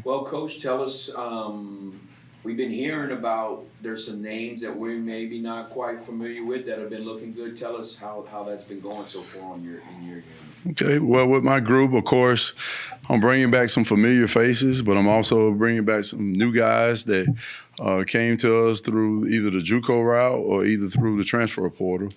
Well, Coach, tell us. We've been hearing about there's some names that we're maybe not quite familiar with that have been looking good. Tell us how that's been going so far in your unit. Okay, well, with my group, of course, I'm bringing back some familiar faces, but I'm also bringing back some new guys that came to us through either the JUCO route or either through the transfer portal.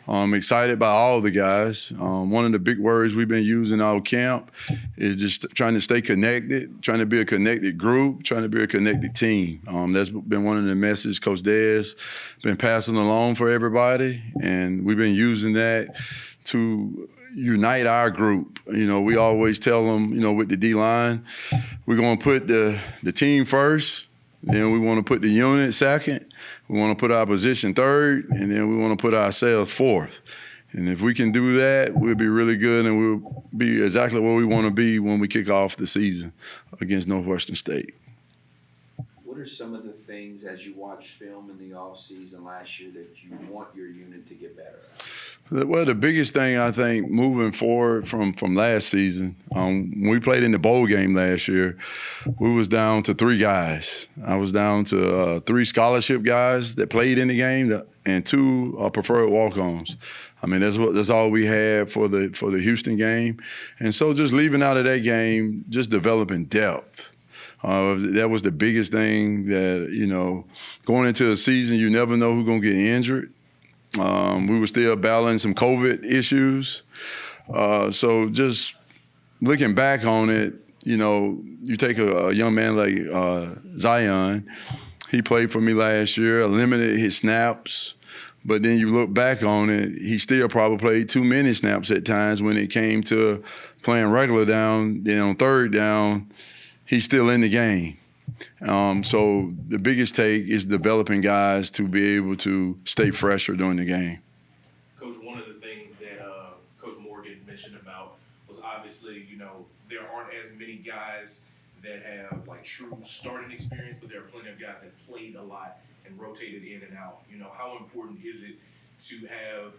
I'm excited by all the guys. One of the big words we've been using all camp is just trying to stay connected, trying to be a connected group, trying to be a connected team. That's been one of the messages Coach Dez been passing along for everybody, and we've been using that to unite our group. We always tell them, with the D-line, we're going to put the team first, then we want to put the unit second, we want to put our position third, and then we want to put ourselves fourth. And if we can do that, we'll be really good, and we'll be exactly where we want to be when we kick off the season against Northwestern State. What are some of the things as you watch film in the offseason last year that you want your unit to get better at? Well, the biggest thing I think moving forward from last season, when we played in the bowl game last year, we was down to 3 guys. I was down to 3 scholarship guys that played in the game and 2 preferred walk-ons. I mean, that's all we had for the Houston game. And so just leaving out of that game, just developing depth. That was the biggest thing that, going into a season, you never know who's going to get injured. We were still battling some COVID issues. So just looking back on it, you take a young man like Zion. He played for me last year, limited his snaps. But then you look back on it, he still probably played too many snaps at times when it came to playing regular down. Then on third down, he's still in the game. So the biggest take is developing guys to be able to stay fresher during the game. Coach, one of the things that Coach Morgan mentioned about was obviously, there aren't as many guys that have like true starting experience, but there are plenty of guys that played a lot and rotated in and out. How important is it to have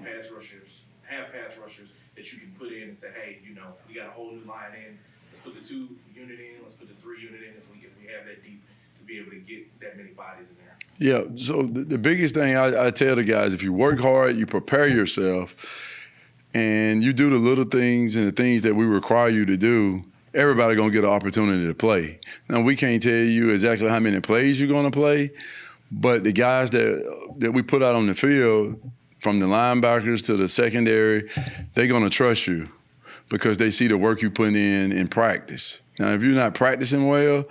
pass rushers that you can put in and say, hey, we got a whole new line in. Let's put the 2 unit in. Let's put the 3 unit in if we have that deep to be able to get that many bodies in there. Yeah, so the biggest thing I tell the guys, if you work hard, you prepare yourself, and you do the little things and the things that we require you to do, everybody going to get an opportunity to play. Now, we can't tell you exactly how many plays you're going to play, but the guys that we put out on the field, from the linebackers to the secondary, they're going to trust you because they see the work you put in practice. Now, if you're not practicing well,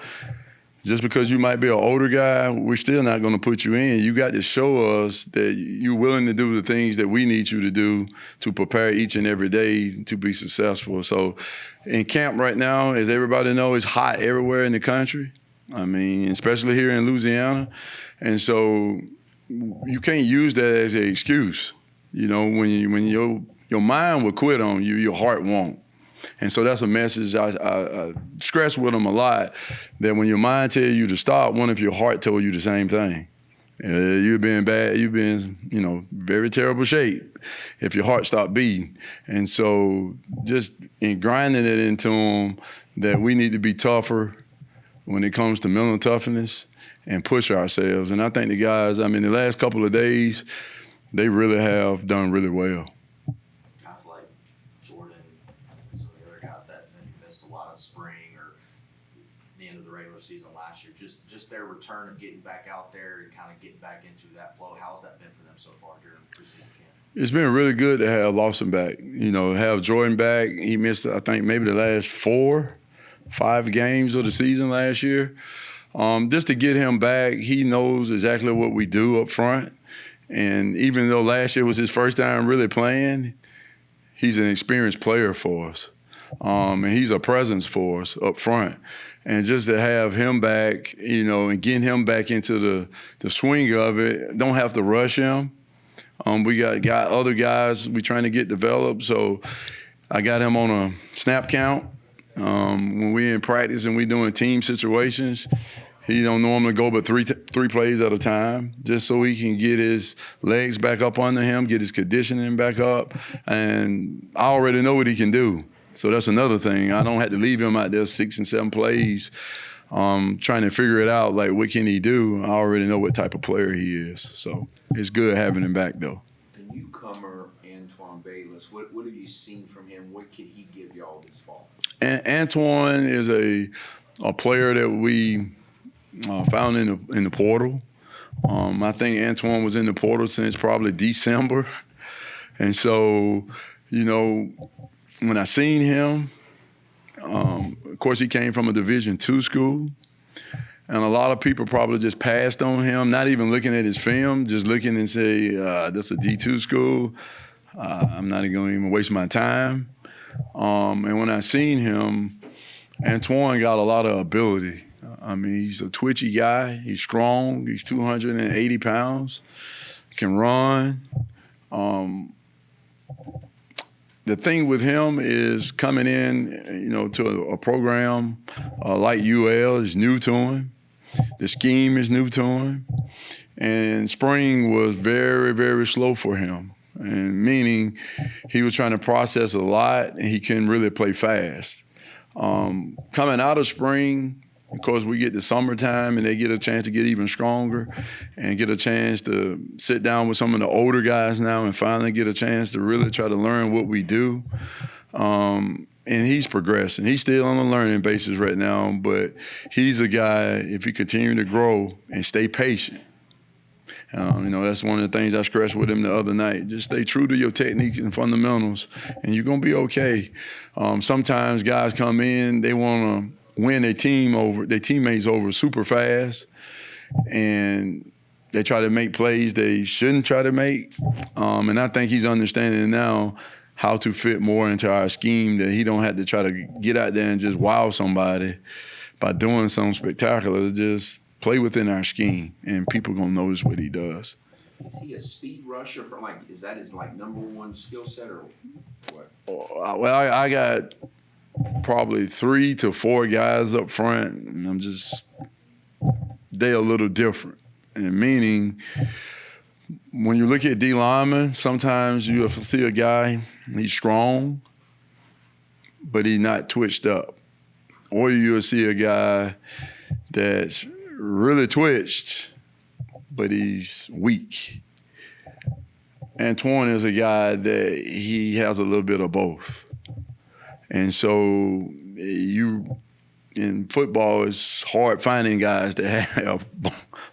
just because you might be an older guy, we're still not going to put you in. You got to show us that you're willing to do the things that we need you to do to prepare each and every day to be successful. So in camp right now, as everybody knows, it's hot everywhere in the country. I mean, especially here in Louisiana. And so you can't use that as an excuse. When your mind will quit on you, your heart won't. And so that's a message I stress with them a lot, that when your mind tells you to stop, what if your heart told you the same thing? You've been bad, you've been, very terrible shape if your heart stopped beating. And so just in grinding it into them that we need to be tougher when it comes to mental toughness and push ourselves. And I think the guys, the last couple of days, they really have done really well. Spring or the end of the regular season last year, just their return of getting back out there and kind of getting back into that flow. How's that been for them so far during preseason camp? It's been really good to have Lawson back. Have Jordan back. He missed, I think, maybe the last 4-5 games of the season last year. Just to get him back, he knows exactly what we do up front. And even though last year was his first time really playing, he's an experienced player for us. And he's a presence for us up front. And just to have him back, and getting him back into the swing of it, don't have to rush him. We got other guys we trying to get developed. So I got him on a snap count. When we in practice and we doing team situations, he don't normally go but three plays at a time, just so he can get his legs back up under him, get his conditioning back up. And I already know what he can do. So that's another thing. I don't have to leave him out there 6 and 7 plays trying to figure it out, like what can he do? I already know what type of player he is. So it's good having him back, though. The newcomer, Antoine Bayless, what have you seen from him? What can he give y'all this fall? Antoine is a player that we found in the portal. I think Antoine was in the portal since probably December. And so, you know, when I seen him, of course, he came from a Division II school. And a lot of people probably just passed on him, not even looking at his film, just looking and say, this is a D2 school. I'm not going to even waste my time. And when I seen him, Antoine got a lot of ability. I mean, he's a twitchy guy. He's strong. He's 280 pounds. Can run. The thing with him is coming in, you know, to a program like UL is new to him. The scheme is new to him. And spring was very, very slow for him. And meaning he was trying to process a lot and he couldn't really play fast. Coming out of spring, of course, we get the summertime and they get a chance to get even stronger and get a chance to sit down with some of the older guys now and finally get a chance to really try to learn what we do. And he's progressing. He's still on a learning basis right now, but he's a guy, if he continue to grow and stay patient, you know, that's one of the things I stressed with him the other night. Just stay true to your techniques and fundamentals, and you're going to be okay. Sometimes guys come in, they want to win their teammates over super fast, and they try to make plays they shouldn't try to make. And I think he's understanding now how to fit more into our scheme, that he don't have to try to get out there and just wow somebody by doing something spectacular. Just play within our scheme, and people gonna notice what he does. Is he a speed rusher from is that his number one skill set or what? Well, I got probably 3 to 4 guys up front, and they're a little different. And meaning, when you look at D linemen, sometimes you see a guy, he's strong, but he's not twitched up. Or you'll see a guy that's really twitched, but he's weak. Antoine is a guy that he has a little bit of both. And so in football, it's hard finding guys that have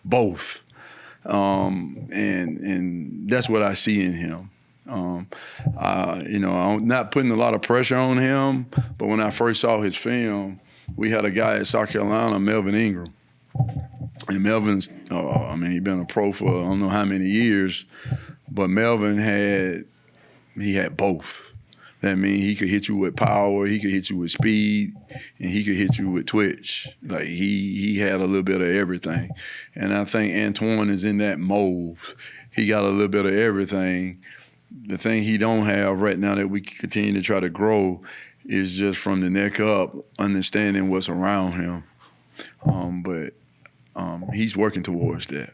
both. And that's what I see in him. You know, I'm not putting a lot of pressure on him, but when I first saw his film, we had a guy at South Carolina, Melvin Ingram. And Melvin's, he's been a pro for I don't know how many years, but Melvin had both. That means he could hit you with power, he could hit you with speed, and he could hit you with twitch. Like he had a little bit of everything. And I think Antoine is in that mold. He got a little bit of everything. The thing he don't have right now that we can continue to try to grow is just from the neck up, understanding what's around him. But he's working towards that.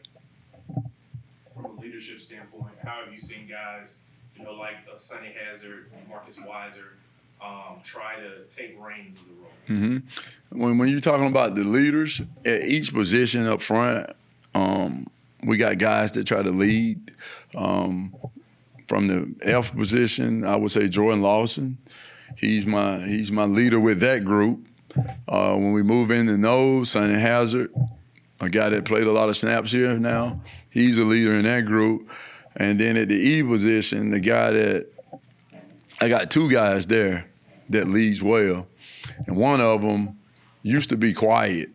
From a leadership standpoint, how have you seen guys, like Sonny Hazard, Marcus Weiser, try to take reins of the role? Mm-hmm. When you're talking about the leaders, at each position up front, we got guys that try to lead. From the F position, I would say Jordan Lawson. He's my leader with that group. When we move into nose, Sonny Hazard, a guy that played a lot of snaps here now, he's a leader in that group. And then at the E position, the guy that I got 2 guys there that leads well, and one of them used to be quiet,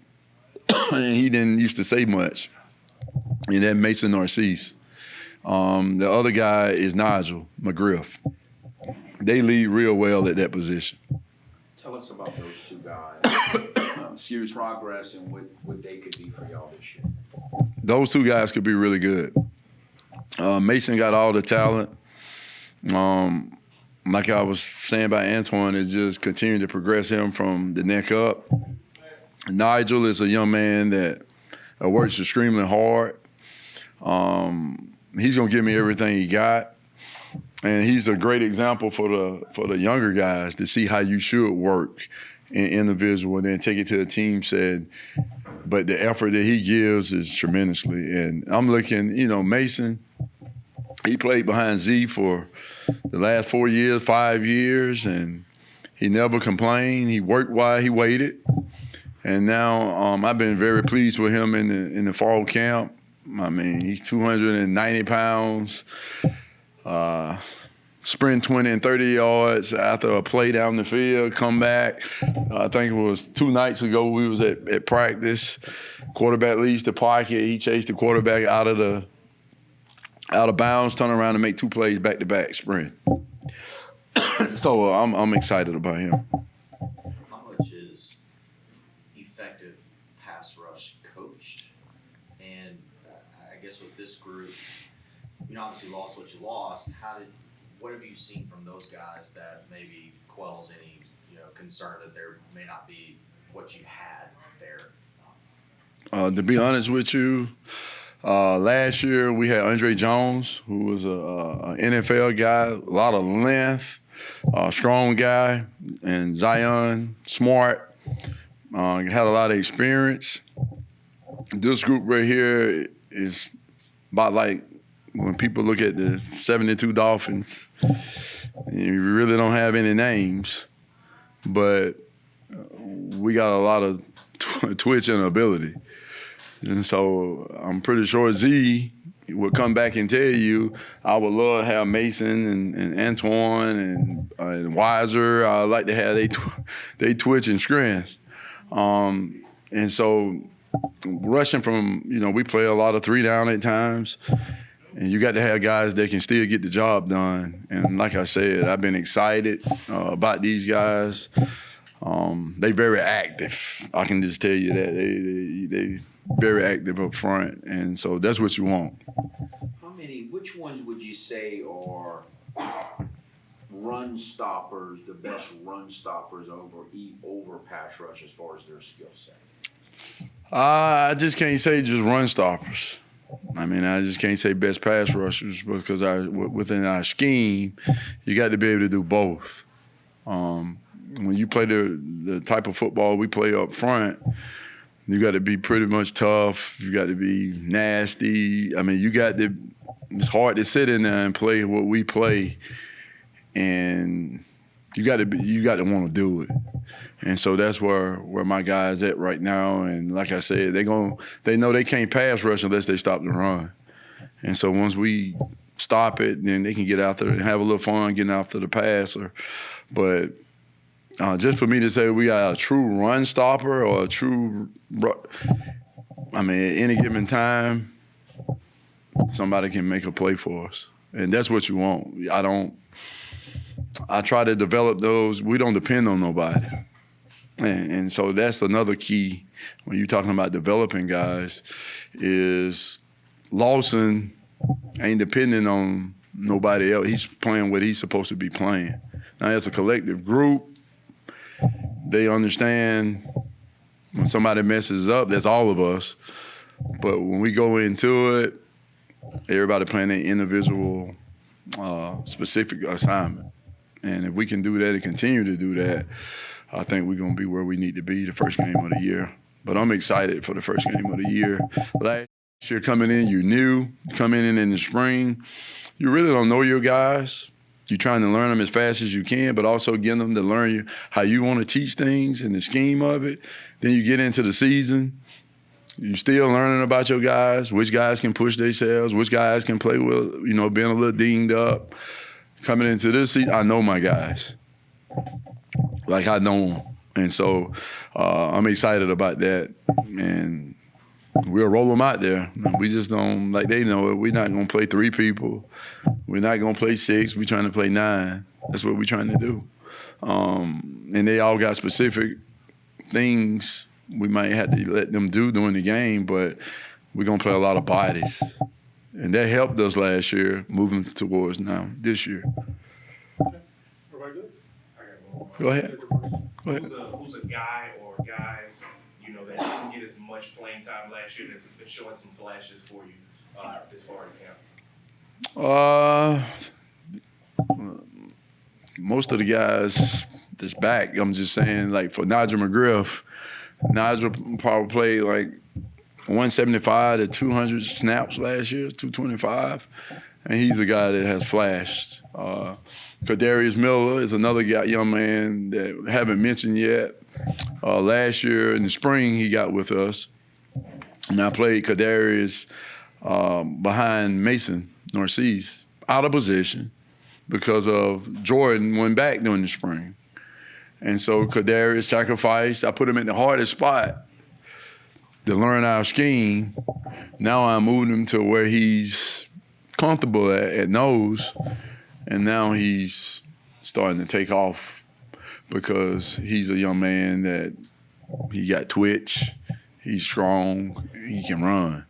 and he didn't used to say much. And that's Mason Narcisse. The other guy is Nigel McGriff. They lead real well at that position. Tell us about those 2 guys. Progress and what they could be for y'all this year. Those 2 guys could be really good. Mason got all the talent. Like I was saying about Antoine, is just continuing to progress him from the neck up. Nigel is a young man that works extremely hard. He's going to give me everything he got. And he's a great example for the younger guys to see how you should work in individual and then take it to a team set. But the effort that he gives is tremendously. And I'm looking, Mason, he played behind Z for the last 4 years, 5 years, and he never complained. He worked while he waited. And now I've been very pleased with him in the fall camp. I mean, he's 290 pounds. Sprint 20 and 30 yards after a play down the field, come back. I think it was 2 nights ago we was at practice. Quarterback leaves the pocket. He chased the quarterback out of bounds, turn around and make 2 plays back-to-back sprint. So I'm excited about him. How much is effective pass rush coached? And I guess with this group, obviously lost what you lost. What have you seen from those guys that maybe quells any, concern that there may not be what you had there? To be honest with you, last year we had Andre Jones, who was a NFL guy, a lot of length, strong guy, and Zion, smart, had a lot of experience. This group right here is about like when people look at the 72 Dolphins, you really don't have any names, but we got a lot of twitch and ability. And so I'm pretty sure Z will come back and tell you, I would love to have Mason and Antoine and Weiser. I like to have they twitch and strength. And so rushing from, we play a lot of 3 down at times. And you got to have guys that can still get the job done. And like I said, I've been excited about these guys. They very active. I can just tell you that. They very active up front. And so that's what you want. Which ones would you say are run stoppers, the best run stoppers over pass rush as far as their skill set? I just can't say just run stoppers. I mean, I just can't say best pass rushers because within our scheme, you got to be able to do both. When you play the type of football we play up front, you got to be pretty much tough. You got to be nasty. I mean, it's hard to sit in there and play what we play, and you got to want to do it. And so that's where my guys at right now. And like I said, they know they can't pass rush unless they stop the run. And so once we stop it, then they can get out there and have a little fun getting after the passer. But just for me to say we got a true run stopper or a true, at any given time, somebody can make a play for us. And that's what you want. I try to develop those. We don't depend on nobody. And so that's another key when you're talking about developing guys is Lawson ain't depending on nobody else. He's playing what he's supposed to be playing. Now, as a collective group, they understand when somebody messes up, that's all of us. But when we go into it, everybody playing their individual specific assignment. And if we can do that and continue to do that, I think we're going to be where we need to be the first game of the year. But I'm excited for the first game of the year. Last year coming in, you knew. Coming in the spring, you really don't know your guys. You're trying to learn them as fast as you can, but also getting them to learn how you want to teach things and the scheme of it. Then you get into the season. You're still learning about your guys, which guys can push themselves, which guys can play with, being a little dinged up. Coming into this season, I know my guys. Like I know them. And so I'm excited about that. And we'll roll them out there. We just don't, like they know it, we're not going to play 3 people. We're not going to play 6. We're trying to play 9. That's what we're trying to do. And they all got specific things we might have to let them do during the game, but we're going to play a lot of bodies. And that helped us last year moving towards now this year. Everybody good? I got one. Go ahead. Go ahead. Who's a guy or guys, that didn't get as much playing time last year that's been showing some flashes for you this far in camp? most of the guys that's back, I'm just saying, like for Nigel McGriff, Nigel probably played like 175 to 200 snaps last year, 225, and he's a guy that has flashed. Kadarius Miller is another guy, young man that haven't mentioned yet. Last year in the spring, he got with us, and I played Kadarius behind Mason Narcisse, out of position because of Jordan went back during the spring. And so Kadarius sacrificed. I put him in the hardest spot to learn our scheme. Now I'm moving him to where he's comfortable at nose, and now he's starting to take off because he's a young man that he got twitch, he's strong, he can run.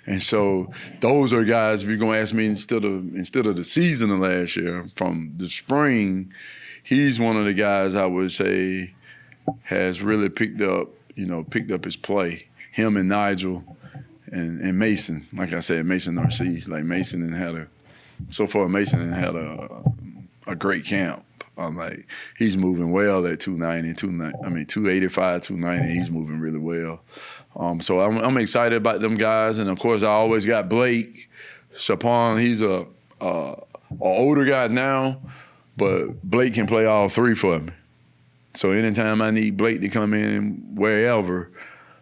And so those are guys, if you're gonna ask me instead of the season of last year, from the spring, he's one of the guys I would say has really picked up his play. Him and Nigel and Mason, like I said, Mason Narcisse, like Mason had a great camp. I'm like, he's moving well at 285, 290, he's moving really well. So I'm excited about them guys, and of course I always got Blake Chapon. He's a older guy now, but Blake can play all three for me. So anytime I need Blake to come in wherever,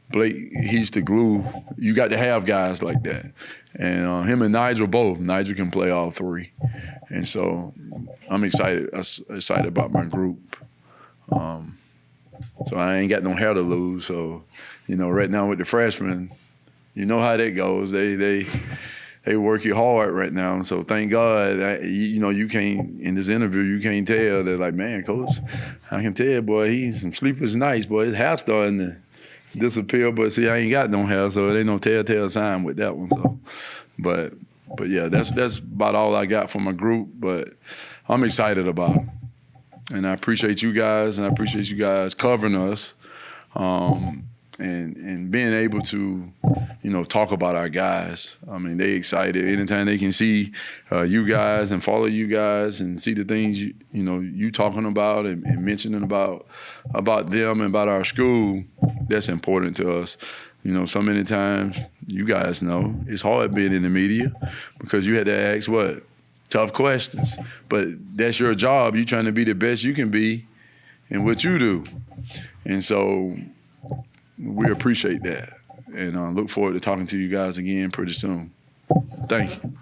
Blake, he's the glue. You got to have guys like that. And him and Nigel both. Nigel can play all three. And so I'm excited about my group. So I ain't got no hair to lose. So, right now with the freshmen, you know how that goes. They work you hard right now. So thank God, you can't, in this interview, you can't tell. They're like, man, coach, I can tell, boy, he's some sleepless nights, boy. His hair's starting to disappear, but see, I ain't got no hair, so it ain't no telltale sign with that one. So, but yeah, that's about all I got for my group. But I'm excited about it, and I appreciate you guys, and I appreciate you guys covering us, and being able to, talk about our guys. I mean, they excited anytime they can see you guys and follow you guys and see the things you talking about and mentioning about them and about our school. That's important to us. So many times, you guys know, it's hard being in the media because you had to ask tough questions. But that's your job. You're trying to be the best you can be in what you do. And so we appreciate that. And I look forward to talking to you guys again pretty soon. Thank you.